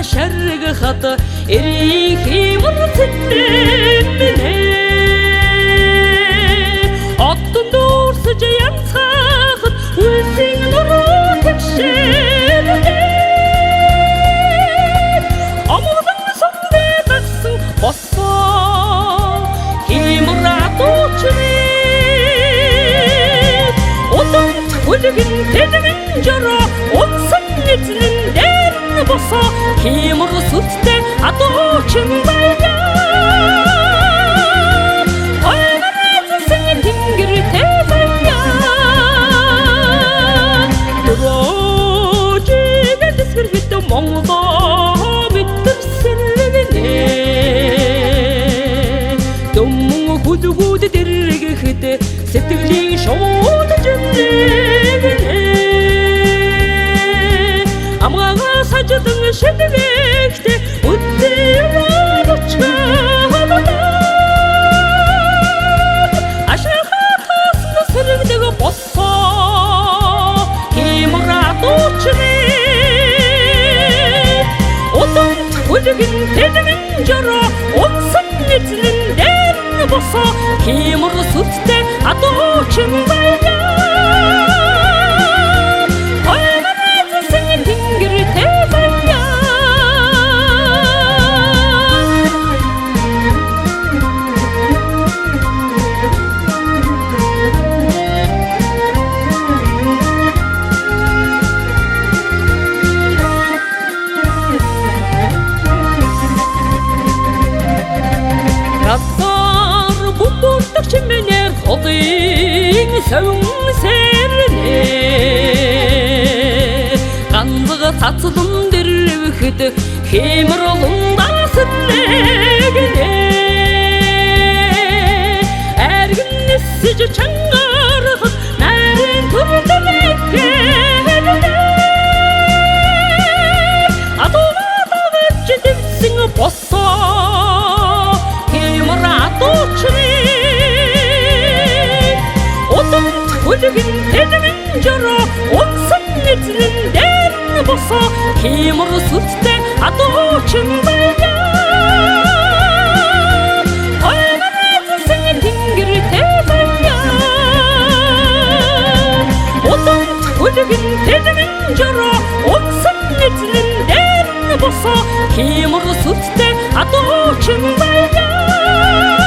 шәргі эрихи мұрсеттеріне аттың дұрсы жаян сақыт өзің нұры текшеліне амудың сонде тақсың баса кемірат ұчыне отың өлігін тедігін жара отсың етінің дәрін баса кемір сүтте атучын байлар ойғаразысың теңгір тезаяр дұрожиге дискіргетті моңда беттірсілігіне дұмың күді дерге хеті сетілдің шоуды жүрегіне амғаға сажыдың шедібекте үттейлер ұчқалады ашаға тасыны сіріңдегі босса кемірат ұчыне отың өлігін тедігін жара отсың етінің дәрін босса кемір сүтте атучын байлар Çimenler odun söğün serine Kandığı tatıdın dervüktü Kemir olunda sürlegine Her gün nesici çangarıqın Nərin turdu mekkeline Adıma davet cidimsin bossa Kemir atuçını өлігін тедігін жара отсың етінің дәрін баса кемір сүтте атучын байлар ойғаразысың теңгір тезаяр отың өлігін тедігін жара отсың етінің дәрін баса кемір сүтте атучын байлар